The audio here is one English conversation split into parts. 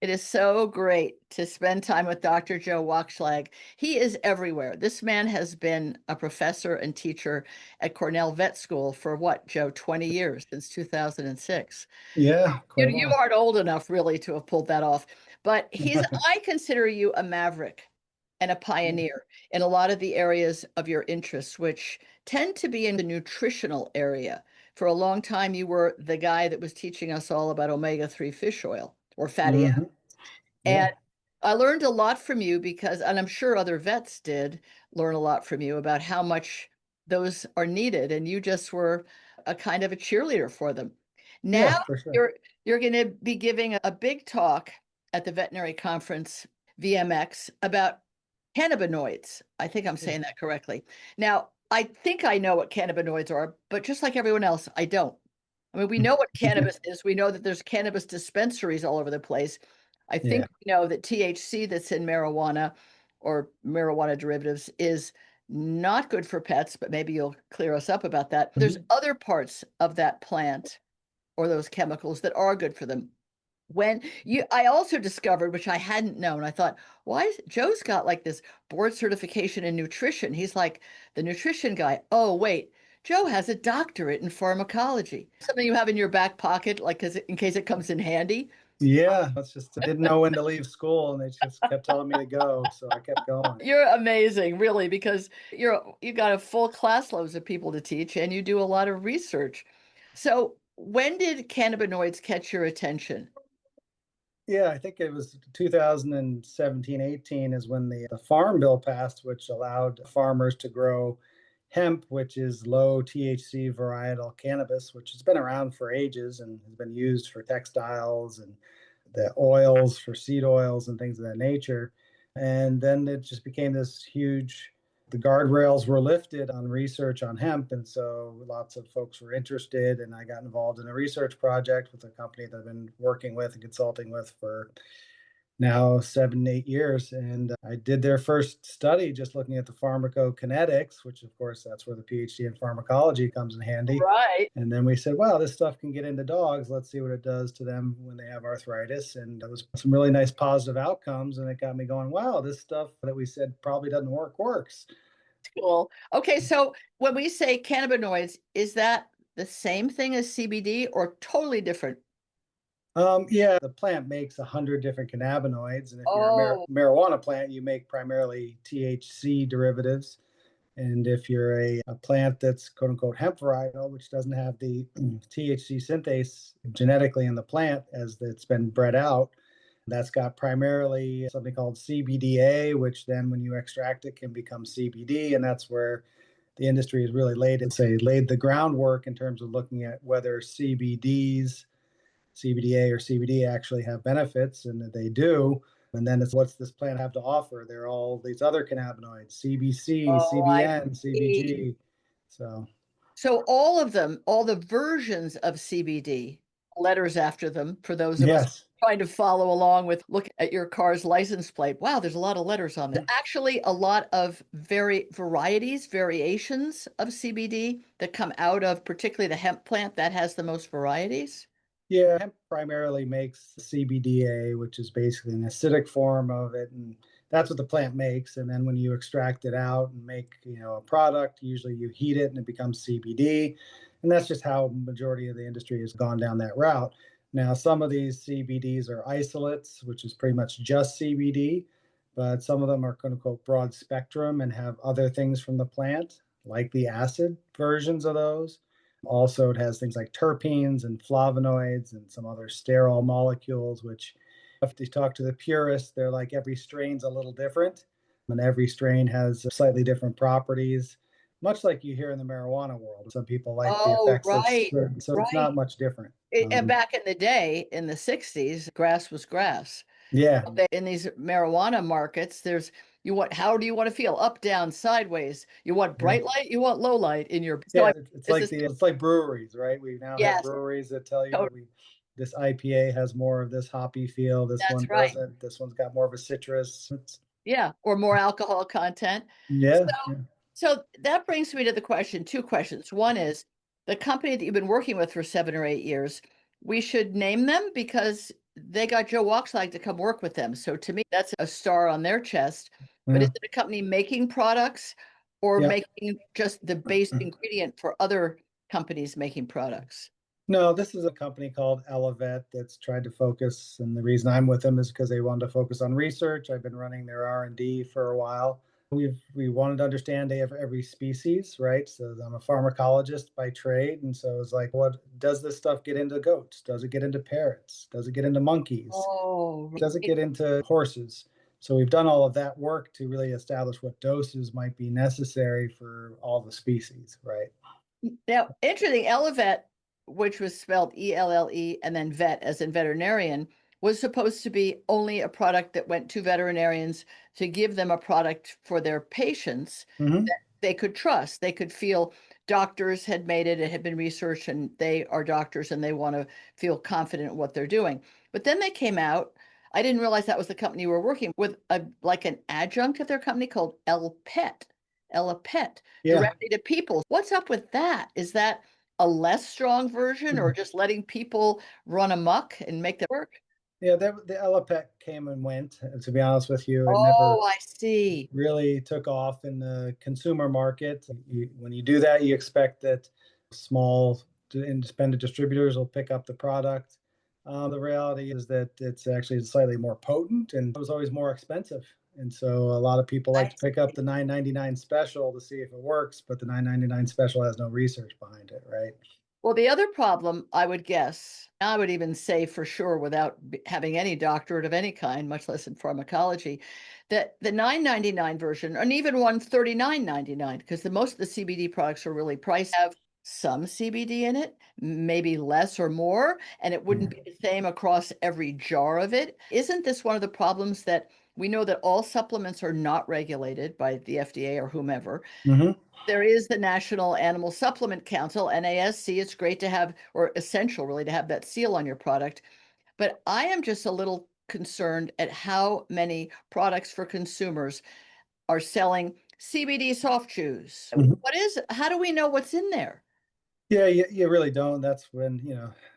It is so great to spend time with Dr. Joe Wakshlag. He is everywhere. This man has been a professor and teacher at Cornell Vet School for what, Joe, 20 years, since 2006. Yeah, You, quite a you while. aren't old enough really to have pulled that off, but I consider you a maverick and a pioneer in a lot of the areas of your interests, which tend to be in the nutritional area. For a long time, you were the guy that was teaching us all about omega-3 fish oil or fatty acids. Hmm. And Yeah, I learned a lot from you because, and I'm sure other vets did learn a lot from you about how much those are needed. And you just were a kind of a cheerleader for them. Now yeah, for sure. you're you're going to be giving a big talk at the veterinary conference VMX about cannabinoids. I think I'm Yeah. saying that correctly. Now, I think I know what cannabinoids are, but just like everyone else, I don't. I mean, we know what cannabis is. We know that there's cannabis dispensaries all over the place. I think Yeah. we know that THC that's in marijuana or marijuana derivatives is not good for pets, but maybe you'll clear us up about that. There's Mhm. other parts of that plant or those chemicals that are good for them. I also discovered, which I hadn't known, I thought, why is Joe's got like this board certification in nutrition? He's like the nutrition guy. Oh, wait, Joe has a doctorate in pharmacology. Something you have in your back pocket, like 'cause in case it comes in handy. Yeah, that's just, I didn't know when to leave school and they just kept telling me to go. So I kept going. You're amazing, really, because you got a full class loads of people to teach and you do a lot of research. So when did cannabinoids catch your attention? Yeah, I think it was 2017, 18 is when the Farm Bill passed, which allowed farmers to grow hemp, which is low THC varietal cannabis, which has been around for ages and has been used for textiles and the oils for seed oils and things of that nature. And then it just became this huge, the guardrails were lifted on research on hemp. And so lots of folks were interested. And I got involved in a research project with a company that I've been working with and consulting with for now 7, 8 years. And I did their first study just looking at the pharmacokinetics, which of course that's where the PhD in pharmacology comes in handy. Right. And then we said, wow, this stuff can get into dogs. Let's see what it does to them when they have arthritis. And there was some really nice positive outcomes. And it got me going, wow, this stuff that we said probably doesn't work works. Cool. Okay, so when we say cannabinoids, is that the same thing as CBD or totally different? Yeah, the plant makes 100 different cannabinoids. And if you're a Oh, marijuana plant, you make primarily THC derivatives. And if you're a plant that's quote unquote hemp varietal, which doesn't have the THC synthase genetically in the plant as it's been bred out, that's got primarily something called CBDA, which then when you extract it can become CBD. And that's where the industry has really laid the groundwork in terms of looking at whether CBDA or CBD actually have benefits, and that they do. And then it's what's this plant have to offer? There are all these other cannabinoids, CBC, oh, I CBN, see. CBG. So, So all of them, all the versions of CBD, letters after them for those of us yes. trying to follow along with look at your car's license plate. Wow, there's a lot of letters on there. Mhm. Actually, a lot of variations of CBD that come out of particularly the hemp plant that has the most varieties. Yeah, hemp primarily makes CBDA, which is basically an acidic form of it, and that's what the plant makes. And then when you extract it out and make a product, usually you heat it and it becomes CBD, and that's just how majority of the industry has gone down that route. Now, some of these CBDs are isolates, which is pretty much just CBD, but some of them are quote unquote broad spectrum and have other things from the plant, like the acid versions of those. Also, it has things like terpenes and flavonoids and some other sterol molecules, which, if you talk to the purists, they're like every strain's a little different, and every strain has slightly different properties, much like you hear in the marijuana world. Some people like the Oh, effects of right, certain, so it's right. not much different. And back in the day, in the 60s, grass was grass. Yeah, In these marijuana markets, there's you want how do you want to feel? Up, down, sideways. You want yeah. bright light, you want low light in your so Yeah, I it's is like this it's like breweries, right? We now have yes, breweries that tell you totally, this IPA has more of this hoppy feel, this one that's right. doesn't. This one's got more of a citrus. Yeah, or more alcohol content. So Yeah, yeah. so that brings me to the question, two questions. One is the company that you've been working with for 7 or 8 years, we should name them because they got Joe Wakshlag to come work with them. So to me, that's a star on their chest. But is Yeah. it a company making products or Yeah. making just the base ingredient for other companies making products? No, this is a company called Ellevet that's tried to focus, and the reason I'm with them is because they wanted to focus on research. I've been running their R&D for a while. We wanted to understand every species, right? So I'm a pharmacologist by trade, and so it's like, what does this stuff get into goats? Does it get into parrots? Does it get into monkeys? Oh, Does it right. get into horses? So we've done all of that work to really establish what doses might be necessary for all the species, right? Now, interesting, Ellevet, which was spelled ELLE and then vet as in veterinarian, was supposed to be only a product that went to veterinarians to give them a product for their patients Hmm. that they could trust. They could feel doctors had made it, it had been researched, and they are doctors and they want to feel confident in what they're doing. But then they came out. I didn't realize that was the company you were working with, a like an adjunct of their company called Ellevet, Yeah. directly to people. What's up with that? Is that a less strong version or just letting people run amok and make that work? Yeah, the Ellepet came and went. To be honest with you, it Oh, never I see. really took off in the consumer market. When you do that, you expect that small independent distributors will pick up the product. The reality is that it's actually slightly more potent, and it was always more expensive. And so a lot of people like I to pick up the 9.99 special to see if it works, but the 9.99 special has no research behind it, right? Well, the other problem, I would guess, I would even say for sure without having any doctorate of any kind, much less in pharmacology, that the 9.99 version, and even one 39.99, because the most of the CBD products are really priced, have some CBD in it, maybe less or more, and it wouldn't be the same across every jar of it. Isn't this one of the problems that we know that all supplements are not regulated by the FDA or whomever? Mm-hmm. There is the National Animal Supplement Council, NASC. It's great to have, or essential really, to have that seal on your product. But I am just a little concerned at how many products for consumers are selling CBD soft chews. How do we know what's in there? Yeah, you really don't. That's when,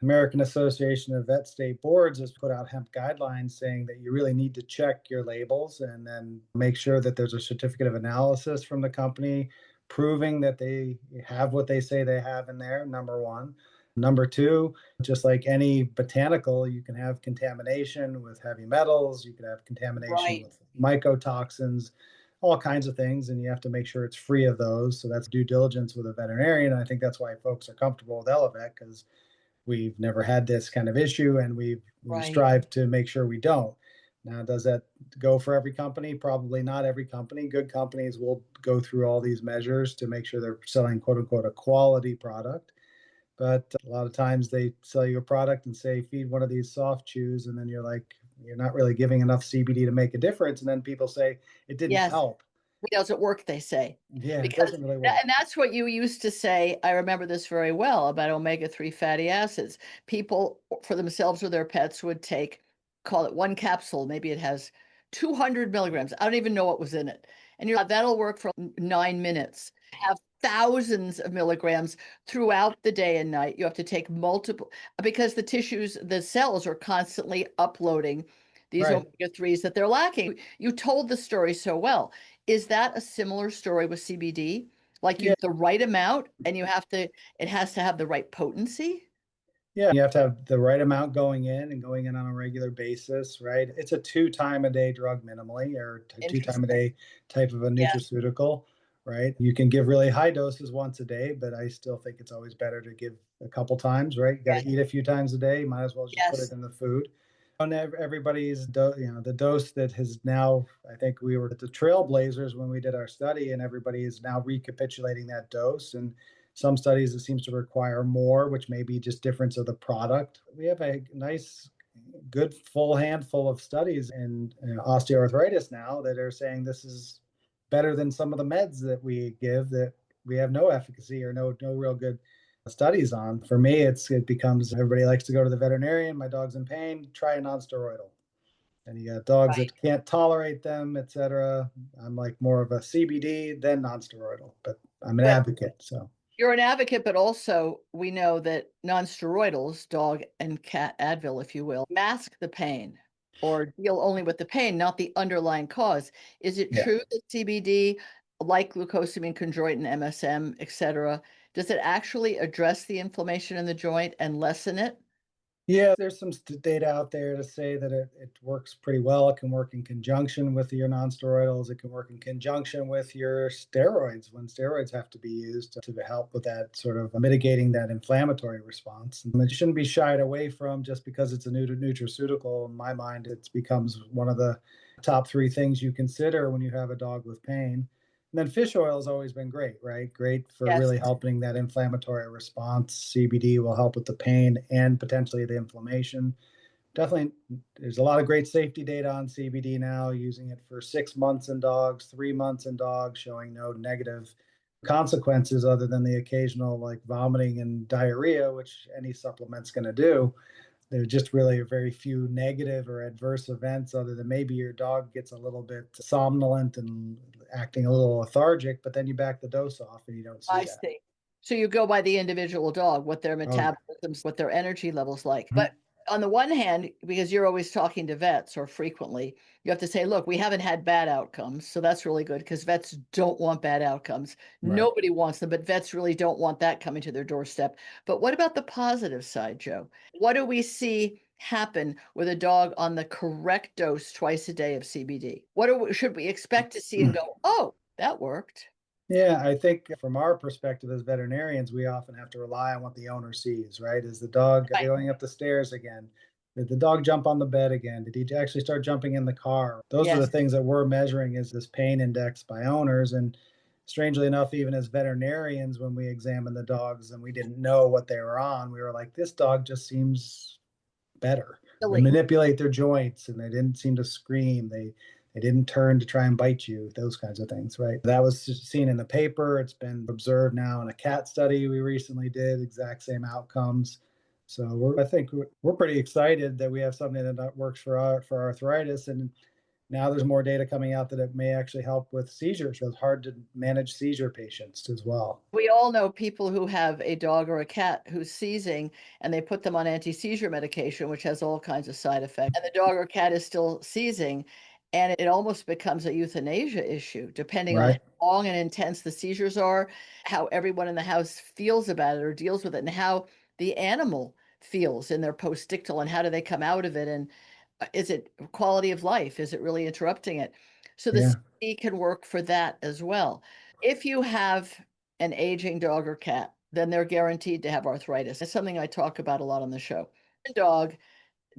American Association of Vet State Boards has put out hemp guidelines saying that you really need to check your labels and then make sure that there's a certificate of analysis from the company proving that they have what they say they have in there, number one. Number two, just like any botanical, you can have contamination with heavy metals, you can have contamination Right. with mycotoxins, all kinds of things, and you have to make sure it's free of those. So that's due diligence with a veterinarian. And I think that's why folks are comfortable with Ellevet, because we've never had this kind of issue, and we Right. strive to make sure we don't. Now, does that go for every company? Probably not every company. Good companies will go through all these measures to make sure they're selling quote unquote a quality product. But a lot of times they sell you a product and say, feed one of these soft chews. And then you're like, you're not really giving enough CBD to make a difference. And then people say it didn't Yes. help. It doesn't work, they say. Yeah, it Because doesn't really work. and that's what you used to say. I remember this very well about omega-3 fatty acids. People for themselves or their pets would take, call it one capsule, maybe it has 200 milligrams. I don't even know what was in it. And you're like, that'll work for 9 minutes. Have thousands of milligrams throughout the day and night. You have to take multiple because the tissues, the cells are constantly uploading these Right. omega-3s that they're lacking. You told the story so well. Is that a similar story with CBD? Like you Yeah. the right amount and it has to have the right potency? Yeah. You have to have the right amount going in and going in on a regular basis, right? It's a 2 time a day drug minimally, or 2 time a Interesting. day type of a Yes, nutraceutical, right? You can give really high doses once a day, but I still think it's always better to give a couple times, right? You got yes, to eat a few times a day. You might as well just put it yes. in the food. On everybody's, the dose that has now, I think we were the trailblazers when we did our study, and everybody is now recapitulating that dose. And some studies, it seems to require more, which may be just difference of the product. We have a nice, good full handful of studies in osteoarthritis now that are saying this is better than some of the meds that we give that we have no efficacy or no real good studies on. For me, it becomes everybody likes to go to the veterinarian. My dog's in pain. Try a nonsteroidal. And you got dogs Right. that can't tolerate them, etc. I'm like more of a CBD than nonsteroidal, but I'm an But advocate. So You're an advocate, but also we know that non-steroidals, dog and cat Advil, if you will, mask the pain or deal only with the pain, not the underlying cause. Is it Yeah. true that CBD, like glucosamine chondroitin, MSM, et cetera, does it actually address the inflammation in the joint and lessen it? Yeah, there's some data out there to say that it works pretty well. It can work in conjunction with your nonsteroidals. It can work in conjunction with your steroids when steroids have to be used to help with that sort of mitigating that inflammatory response. And it shouldn't be shied away from just because it's a new nutraceutical. In my mind, it becomes one of the top three things you consider when you have a dog with pain. And then fish oil has always been great, right? Great for Yes, really helping that inflammatory response. CBD will help with the pain and potentially the inflammation. Definitely, there's a lot of great safety data on CBD now, using it for 6 months in dogs, 3 months in dogs, showing no negative consequences other than the occasional like vomiting and diarrhea, which any supplement's going to do. There's just really very few negative or adverse events other than maybe your dog gets a little bit somnolent and acting a little lethargic, but then you back the dose off and you don't see I that. see. So you go by the individual dog, what their Oh, metabolisms, what their energy levels like. mhm. But on the one hand, because you're always talking to vets or frequently, you have to say, look, we haven't had bad outcomes. So that's really good because vets don't want bad outcomes. Right. Nobody wants them, but vets really don't want that coming to their doorstep. But what about the positive side, Joe? What do we see happen with a dog on the correct dose twice a day of CBD? Should we expect to see and go, oh, that worked? Yeah, I think from our perspective as veterinarians, we often have to rely on what the owner sees, right? Is the dog Right. going up the stairs again? Did the dog jump on the bed again? Did he actually start jumping in the car? Those are the Yes. things that we're measuring is this pain index by owners. And strangely enough, even as veterinarians, when we examined the dogs and we didn't know what they were on, we were like, this dog just seems better. They Really. manipulate their joints and they didn't seem to scream. They didn't turn to try and bite you, those kinds of things, right? That was seen in the paper. It's been observed now in a cat study we recently did, exact same outcomes. So I think we're pretty excited that we have something that works for arthritis. And now there's more data coming out that it may actually help with seizures, with hard to manage seizure patients as well. We all know people who have a dog or a cat who's seizing and they put them on anti-seizure medication, which has all kinds of side effects. And the dog or cat is still seizing, and it almost becomes a euthanasia issue, depending on Right. how long and intense the seizures are, how everyone in the house feels about it or deals with it, and how the animal feels in their postictal and how do they come out of it. And is it quality of life? Is it really interrupting it? So the Yeah. CBD can work for that as well. If you have an aging dog or cat, then they're guaranteed to have arthritis. It's something I talk about a lot on the show. A dog,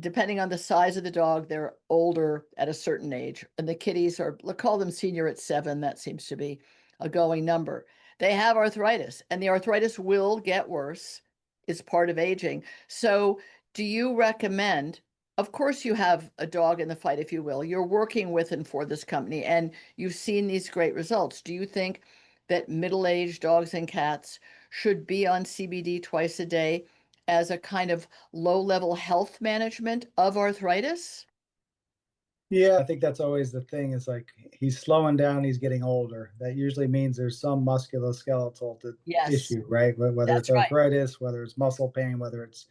depending on the size of the dog, they're older at a certain age. And the kitties are, let's call them senior at 7. That seems to be a going number. They have arthritis, and the arthritis will get worse. It's part of aging. So, do you recommend? Of course, you have a dog in the fight, if you will. You're working with and for this company, and you've seen these great results. Do you think that middle-aged dogs and cats should be on CBD twice a day as a kind of low-level health management of arthritis? Yeah, I think that's always the thing is like he's slowing down, he's getting older. That usually means there's some musculoskeletal Yes, issue, right? Whether it's that's right. arthritis, whether it's muscle pain, whether it's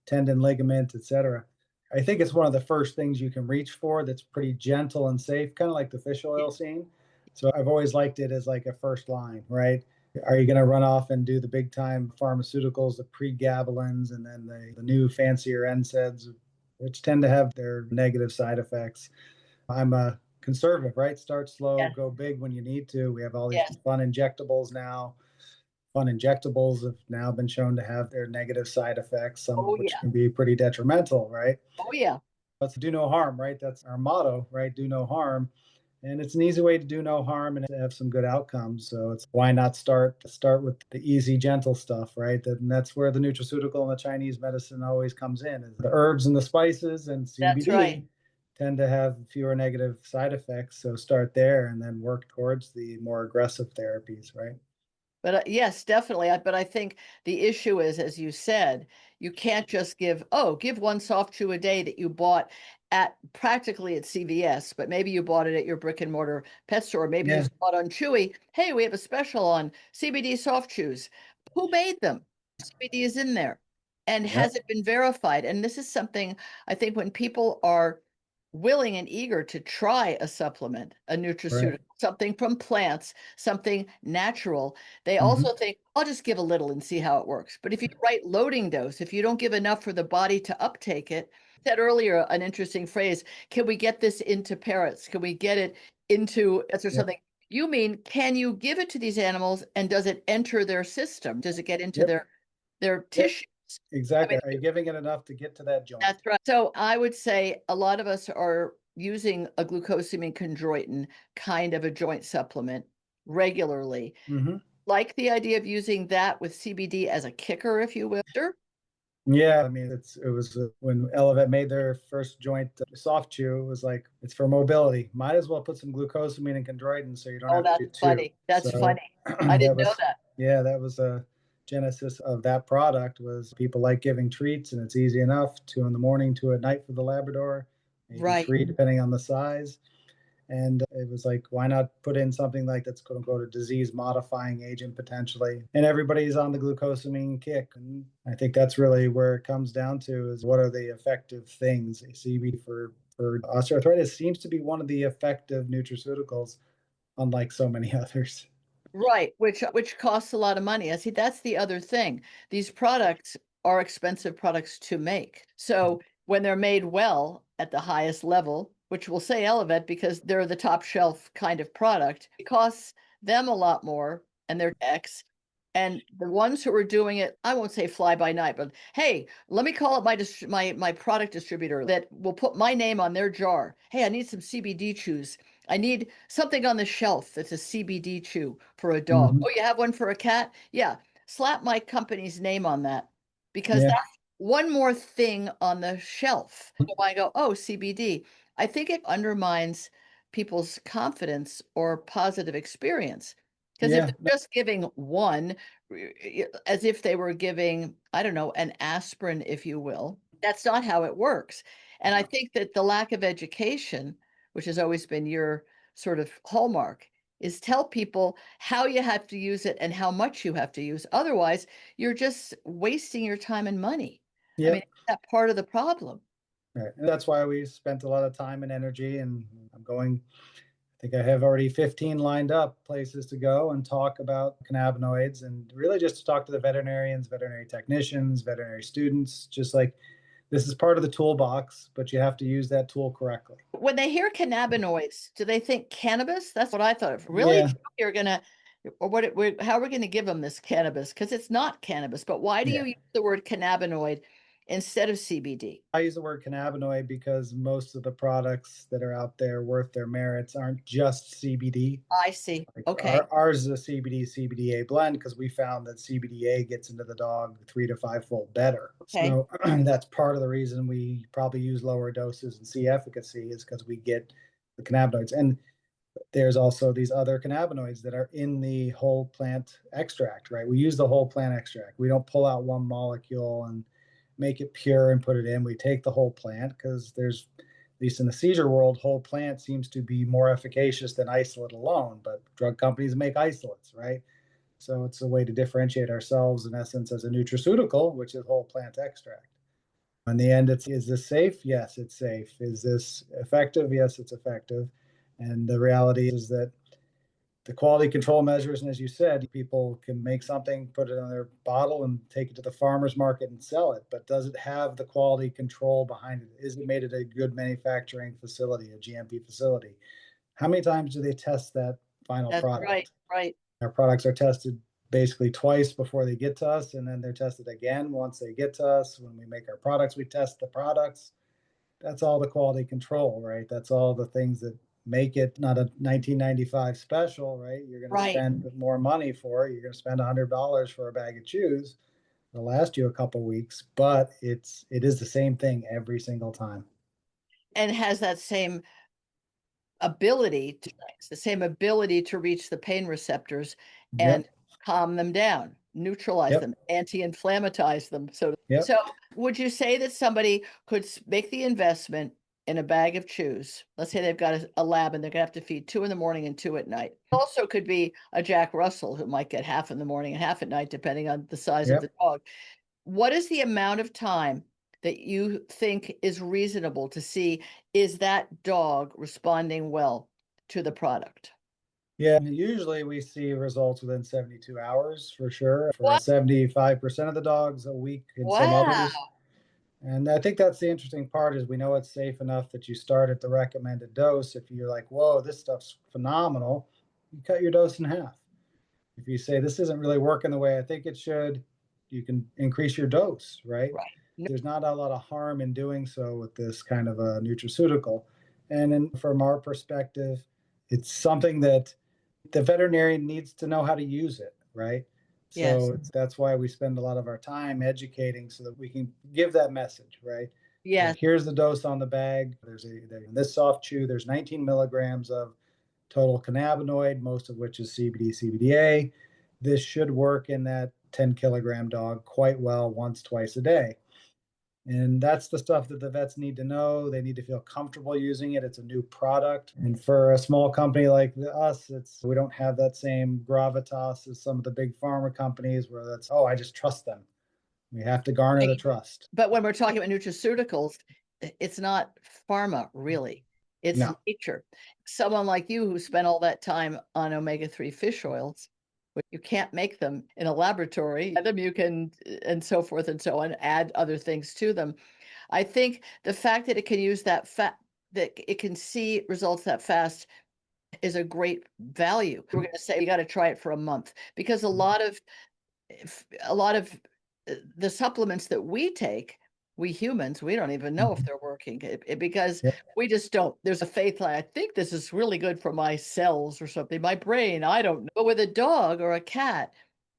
tendon, ligament, etc. I think it's one of the first things you can reach for that's pretty gentle and safe, kind of like the fish Yeah, oil scene. So I've always liked it as like a first line, right? Are you going to run off and do the big time pharmaceuticals, the pregabalins, and then the new fancier NSAIDs, which tend to have their negative side effects? I'm a conservative, right? Start slow, yes, go big when you need to. We have all these yes. fun injectables now. Fun injectables have now been shown to have their negative side effects, some of Oh, which yeah. can be pretty detrimental, right? Oh, yeah. Let's do no harm, right? That's our motto, right? Do no harm. And it's an easy way to do no harm and to have some good outcomes. So it's why not start with the easy, gentle stuff, right? And that's where the nutraceutical and the Chinese medicine always comes in. Is the herbs and the spices and That's right. CBD tend to have fewer negative side effects. So start there and then work towards the more aggressive therapies, right? But yes, definitely. But I think the issue is, as you said, you can't just give one soft chew a day that you bought at practically at CVS, but maybe you bought it at your brick and mortar pet store. Maybe you Yeah. saw it on Chewy. Hey, we have a special on CBD soft chews. Who made them? CBD is in there. And Yep. has it been verified? And this is something I think when people are willing and eager to try a supplement, a Right. nutraceutical, something from plants, something natural, they Hmm. also think, I'll just give a little and see how it works. But if you write loading dose, if you don't give enough for the body to uptake it, said earlier an interesting phrase, can we get this into parrots? Can we get it into, is there Yep. something? You mean, can you give it to these animals and does it enter their system? Does it get into Yep. their Yep. tissues? I Exactly. mean, Are you giving it enough to get to that joint? that's right. So I would say a lot of us are using a glucosamine chondroitin kind of a joint supplement regularly. Hmm. Like the idea of using that with CBD as a kicker, if you will. Sure. Yeah, I mean, it was when Ellevet made their first joint soft chew. It was like it's for mobility. Might as well put some glucosamine and chondroitin so you don't Oh, have to that's do two. funny. That's So funny. I that didn't know was, that. yeah, that was a genesis of that product. Was people like giving treats, and it's easy enough. Two in the morning, two at night for the Labrador, maybe Right. three depending on the size. And it was like, why not put in something like that's quote unquote a disease modifying agent potentially? And everybody's on the glucosamine kick. And I think that's really where it comes down to is what are the effective things? CBD for osteoarthritis seems to be one of the effective nutraceuticals, unlike so many others. Right, which costs a lot of money. I see that's the other thing. These products are expensive products to make. So when they're made well at the highest level, which we'll say Elevate because they're the top shelf kind of product, it costs them a lot more and they're X. And the ones who are doing it, I won't say fly by night, but hey, let me call up my product distributor that will put my name on their jar. Hey, I need some CBD chews. I need something on the shelf that's a CBD chew for a dog. Mm-hmm. Oh, you have one for a cat? Yeah. Slap my company's name on that because Yeah. that's one more thing on the shelf. So I go, oh, CBD. I think it undermines people's confidence or positive experience. Because if Yeah. they're just giving one, as if they were giving, I don't know, an aspirin, if you will, that's not how it works. And I No. think that the lack of education, which has always been your sort of hallmark, is tell people how you have to use it and how much you have to use. Otherwise, you're just wasting your time and money. I mean, Yep. that's part of the problem. Right. And that's why we spent a lot of time and energy. And I'm going, I think I have already 15 lined up places to go and talk about cannabinoids and really just to talk to the veterinarians, veterinary technicians, veterinary students, just like this is part of the toolbox, but you have to use that tool correctly. When they hear cannabinoids, do they think cannabis? That's what I thought of. Really? Yeah. You're gonna, or how are we gonna give them this cannabis? Because it's not cannabis. But why do Yeah. you use the word cannabinoid instead of CBD? I use the word cannabinoid because most of the products that are out there worth their merits aren't just CBD. I see. Like Okay. ours is a CBD CBDA blend because we found that CBDA gets into the dog 3 to 5 fold better. Okay. So that's part of the reason we probably use lower doses and see efficacy is because we get the cannabinoids. And there's also these other cannabinoids that are in the whole plant extract, right? We use the whole plant extract. We don't pull out one molecule and make it pure and put it in. We take the whole plant because there's, at least in the seizure world, whole plant seems to be more efficacious than isolate alone. But drug companies make isolates, right? So it's a way to differentiate ourselves, in essence, as a nutraceutical, which is whole plant extract. In the end, it's is this safe? Yes, it's safe. Is this effective? Yes, it's effective. And the reality is that the quality control measures, and as you said, people can make something, put it on their bottle, and take it to the farmer's market and sell it. But does it have the quality control behind it? Is it made at a good manufacturing facility, a GMP facility? How many times do they test that final That's right. product? Right. Our products are tested basically twice before they get to us, and then they're tested again once they get to us. When we make our products, we test the products. That's all the quality control, right? That's all the things that make it not a 1995 special, right? You're going to Right. spend more money for it. You're going to spend $100 for a bag of chews. It'll last you a couple weeks, but it is the same thing every single time. And has that same ability to the same ability to reach the pain receptors and Yep. calm them down, neutralize Yep. them, anti-inflammatize them. So Yep. so would you say that somebody could make the investment in a bag of chews. Let's say they've got a lab and they're gonna have to feed 2 in the morning and 2 at night. Also could be a Jack Russell who might get half in the morning and half at night, depending on the size of Yep. the dog. What is the amount of time that you think is reasonable to see, is that dog responding well to the product? Yeah, usually we see results within 72 hours for sure. For What? 75% of the dogs, a week, and some Wow. others. And I think that's the interesting part is we know it's safe enough that you start at the recommended dose. If you're like, whoa, this stuff's phenomenal, you cut your dose in half. If you say this isn't really working the way I think it should, you can increase your dose, right? Right. No. There's not a lot of harm in doing so with this kind of a nutraceutical. And then from our perspective, it's something that the veterinarian needs to know how to use it, right? Yes. So that's why we spend a lot of our time educating so that we can give that message, right? Yes. Like, here's the dose on the bag. In this soft chew, there's 19 milligrams of total cannabinoid, most of which is CBD, CBDA. This should work in that 10-kilogram dog quite well once, twice a day. And that's the stuff that the vets need to know. They need to feel comfortable using it. It's a new product. And for a small company like us, we don't have that same gravitas as some of the big pharma companies where that's, oh, I just trust them. We have to garner the trust. But when we're talking about nutraceuticals, it's not pharma really. It's No. nature. Someone like you who spent all that time on omega-3 fish oils, but you can't make them in a laboratory. Them you can, and so forth and so on, add other things to them. I think the fact that it can use that fat, that it can see results that fast is a great value. We're going to say you got to try it for a month because a lot of the supplements that we take, we humans, we don't even know if Mhm. they're working because Yep. we just don't. There's a faith like, I think this is really good for my cells or something, my brain, I don't know. But with a dog or a cat,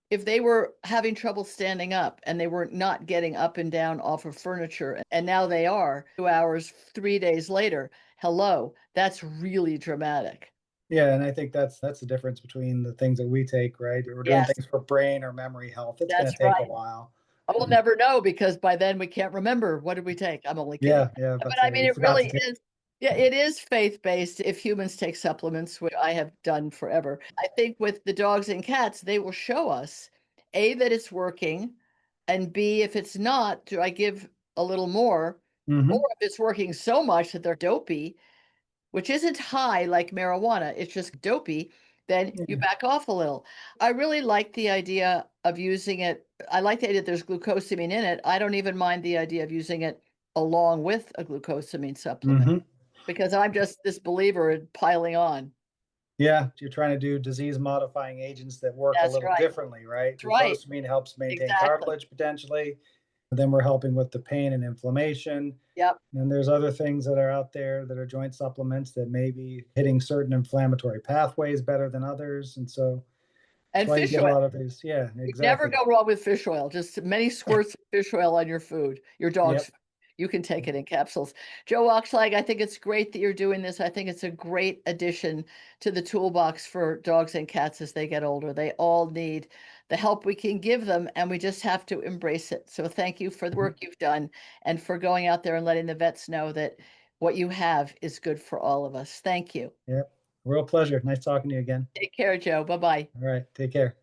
if they were having trouble standing up and they were not getting up and down off of furniture, and now they are 2 hours, 3 days later, hello, that's really dramatic. Yeah, and I think that's the difference between the things that we take, right? We're doing Yes, things for brain or memory health. It's going that's to take a right. while. I will never know because by then we can't remember. What did we take? I'm only kidding. Yeah, yeah, But but I mean, we it forgot to really take. is. Yeah, it is faith-based if humans take supplements, which I have done forever. I think with the dogs and cats, they will show us A, that it's working, and B, if it's not, do I give a little more? Or Hmm. if it's working so much that they're dopey, which isn't high like marijuana, it's just dopey, then you Yeah. back off a little. I really like the idea of using it. I like the idea that there's glucosamine in it. I don't even mind the idea of using it along with a glucosamine supplement Hmm. because I'm just this believer in piling on. Yeah, you're trying to do disease modifying agents that work a That's little right. differently, right? That's right. Glucosamine helps maintain Exactly. cartilage potentially. Then we're helping with the pain and inflammation. Yep. And there's other things that are out there that are joint supplements that may be hitting certain inflammatory pathways better than others. And so that's And why you fish get a oil. lot of these. Yeah, You never exactly. go wrong with fish oil. Just many squirts of fish oil on your food, your dog's Yep. food. You can take it in capsules. Joe Wakshlag, I think it's great that you're doing this. I think it's a great addition to the toolbox for dogs and cats as they get older. They all need the help we can give them, and we just have to embrace it. So thank you for the Mhm. work you've done and for going out there and letting the vets know that what you have is good for all of us. Thank you. Yep. Real pleasure. Nice talking to you again. Take care, Joe. Bye-bye. All right. Take care.